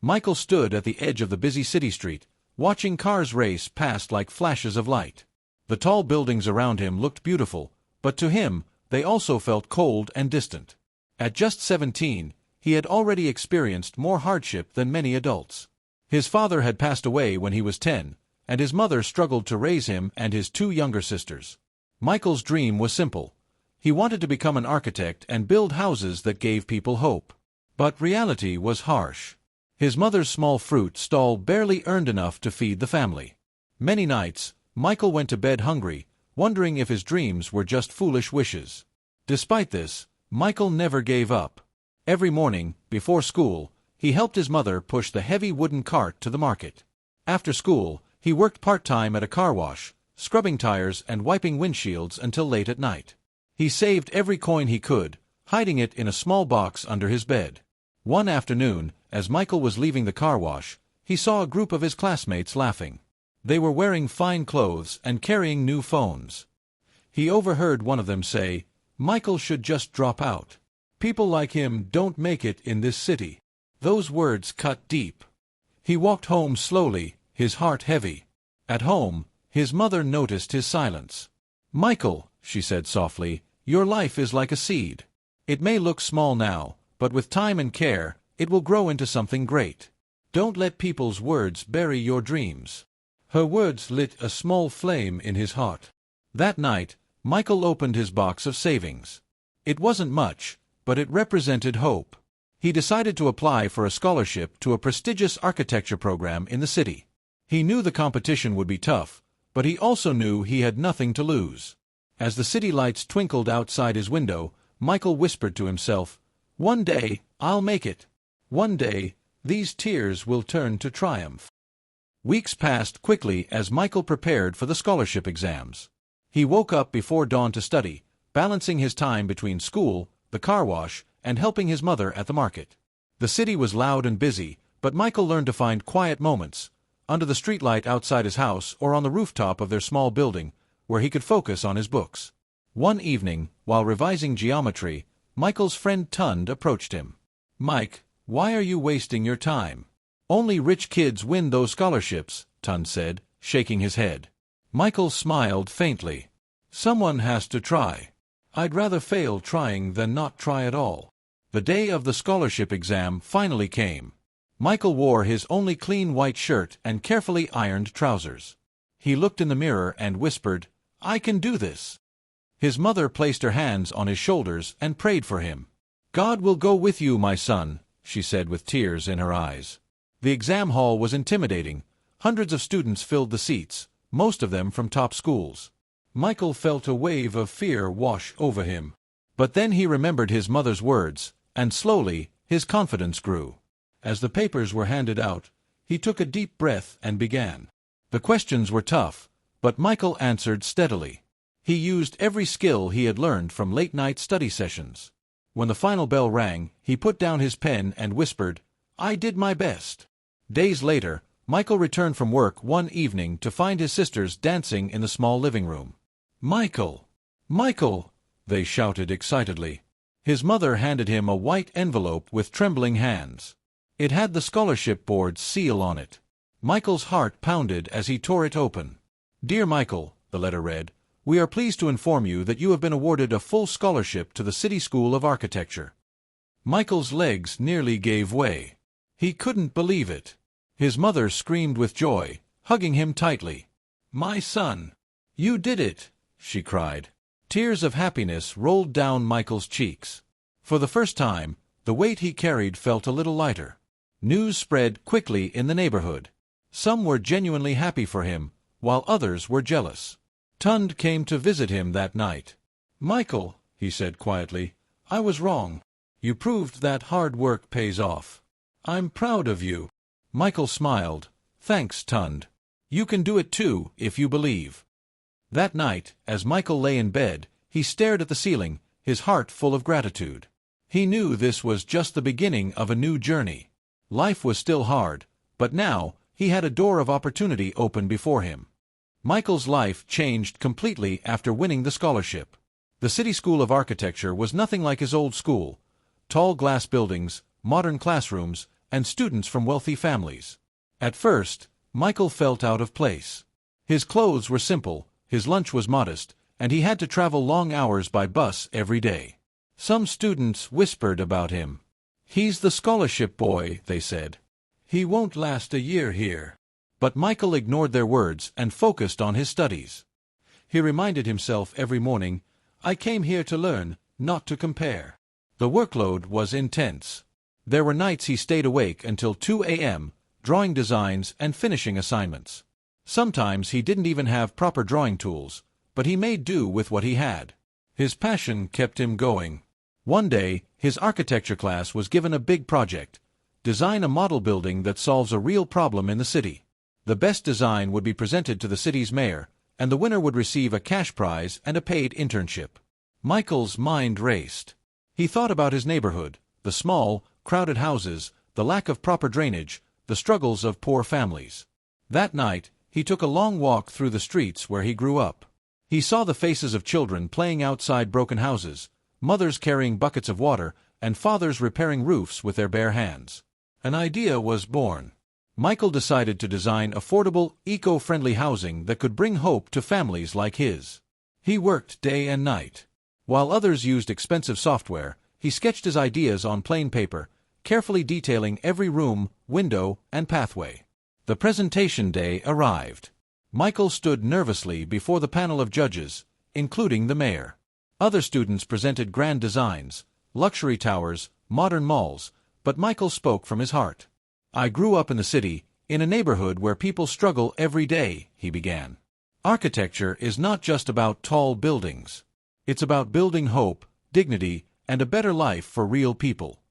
Michael stood at the edge of the busy city street, watching cars race past like flashes of light. The tall buildings around him looked beautiful, but to him, they also felt cold and distant. At just 17, he had already experienced more hardship than many adults. His father had passed away when he was 10, and his mother struggled to raise him and his two younger sisters. Michael's dream was simple. He wanted to become an architect and build houses that gave people hope. But reality was harsh. His mother's small fruit stall barely earned enough to feed the family. Many nights, Michael went to bed hungry, wondering if his dreams were just foolish wishes. Despite this, Michael never gave up. Every morning, before school, he helped his mother push the heavy wooden cart to the market. After school, he worked part-time at a car wash, scrubbing tires and wiping windshields until late at night. He saved every coin he could, hiding it in a small box under his bed. One afternoon, as Michael was leaving the car wash, he saw a group of his classmates laughing. They were wearing fine clothes and carrying new phones. He overheard one of them say, "Michael should just drop out. People like him don't make it in this city." Those words cut deep. He walked home slowly, his heart heavy. At home, his mother noticed his silence. "Michael," she said softly, "your life is like a seed. It may look small now, but with time and care, it will grow into something great. Don't let people's words bury your dreams." Her words lit a small flame in his heart. That night, Michael opened his box of savings. It wasn't much, but it represented hope. He decided to apply for a scholarship to a prestigious architecture program in the city. He knew the competition would be tough, but he also knew he had nothing to lose. As the city lights twinkled outside his window, Michael whispered to himself, "One day, I'll make it. One day, these tears will turn to triumph." Weeks passed quickly as Michael prepared for the scholarship exams. He woke up before dawn to study, balancing his time between school, the car wash, and helping his mother at the market. The city was loud and busy, but Michael learned to find quiet moments, under the streetlight outside his house or on the rooftop of their small building, where he could focus on his books. One evening, while revising geometry, Michael's friend Tund approached him. "Mike, why are you wasting your time? Only rich kids win those scholarships," Tund said, shaking his head. Michael smiled faintly. "Someone has to try. I'd rather fail trying than not try at all." The day of the scholarship exam finally came. Michael wore his only clean white shirt and carefully ironed trousers. He looked in the mirror and whispered, "I can do this." His mother placed her hands on his shoulders and prayed for him. "God will go with you, my son," she said with tears in her eyes. The exam hall was intimidating. Hundreds of students filled the seats, most of them from top schools. Michael felt a wave of fear wash over him. But then he remembered his mother's words, and slowly, his confidence grew. As the papers were handed out, he took a deep breath and began. The questions were tough, but Michael answered steadily. He used every skill he had learned from late-night study sessions. When the final bell rang, he put down his pen and whispered, "I did my best." Days later, Michael returned from work one evening to find his sisters dancing in the small living room. "Michael! Michael!" they shouted excitedly. His mother handed him a white envelope with trembling hands. It had the scholarship board's seal on it. Michael's heart pounded as he tore it open. "Dear Michael," the letter read, "we are pleased to inform you that you have been awarded a full scholarship to the City School of Architecture." Michael's legs nearly gave way. He couldn't believe it. His mother screamed with joy, hugging him tightly. "My son! You did it!" she cried. Tears of happiness rolled down Michael's cheeks. For the first time, the weight he carried felt a little lighter. News spread quickly in the neighborhood. Some were genuinely happy for him, while others were jealous. Tund came to visit him that night. "Michael," he said quietly, "I was wrong. You proved that hard work pays off. I'm proud of you." Michael smiled. "Thanks, Tund. You can do it too, if you believe." That night, as Michael lay in bed, he stared at the ceiling, his heart full of gratitude. He knew this was just the beginning of a new journey. Life was still hard, but now he had a door of opportunity open before him. Michael's life changed completely after winning the scholarship. The City School of Architecture was nothing like his old school. Tall glass buildings, modern classrooms, and students from wealthy families. At first, Michael felt out of place. His clothes were simple, his lunch was modest, and he had to travel long hours by bus every day. Some students whispered about him. "He's the scholarship boy," they said. "He won't last a year here." But Michael ignored their words and focused on his studies. He reminded himself every morning, "I came here to learn, not to compare." The workload was intense. There were nights he stayed awake until 2 a.m., drawing designs and finishing assignments. Sometimes he didn't even have proper drawing tools, but he made do with what he had. His passion kept him going. One day, his architecture class was given a big project: design a model building that solves a real problem in the city. The best design would be presented to the city's mayor, and the winner would receive a cash prize and a paid internship. Michael's mind raced. He thought about his neighborhood, the small, crowded houses, the lack of proper drainage, the struggles of poor families. That night, he took a long walk through the streets where he grew up. He saw the faces of children playing outside broken houses, mothers carrying buckets of water, and fathers repairing roofs with their bare hands. An idea was born. Michael decided to design affordable, eco-friendly housing that could bring hope to families like his. He worked day and night. While others used expensive software, he sketched his ideas on plain paper, carefully detailing every room, window, and pathway. The presentation day arrived. Michael stood nervously before the panel of judges, including the mayor. Other students presented grand designs, luxury towers, modern malls, but Michael spoke from his heart. "I grew up in the city, in a neighborhood where people struggle every day," he began. "Architecture is not just about tall buildings. It's about building hope, dignity, and a better life for real people."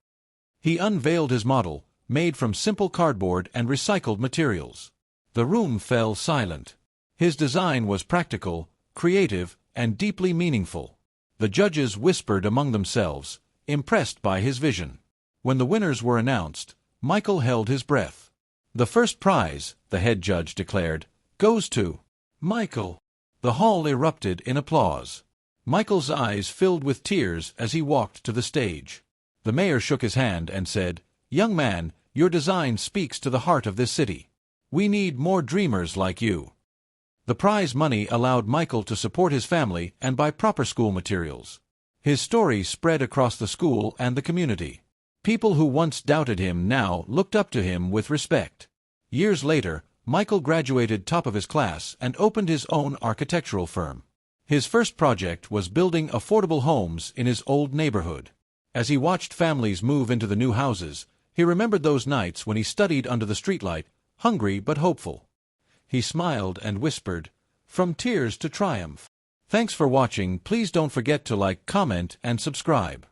He unveiled his model, made from simple cardboard and recycled materials. The room fell silent. His design was practical, creative, and deeply meaningful. The judges whispered among themselves, impressed by his vision. When the winners were announced, Michael held his breath. "The first prize," the head judge declared, "goes to Michael." The hall erupted in applause. Michael's eyes filled with tears as he walked to the stage. The mayor shook his hand and said, "Young man, your design speaks to the heart of this city. We need more dreamers like you." The prize money allowed Michael to support his family and buy proper school materials. His story spread across the school and the community. People who once doubted him now looked up to him with respect. Years later, Michael graduated top of his class and opened his own architectural firm. His first project was building affordable homes in his old neighborhood. As he watched families move into the new houses, he remembered those nights when he studied under the streetlight, hungry but hopeful. He smiled and whispered, "From tears to triumph." Thanks for watching. Please don't forget to like, comment, and subscribe.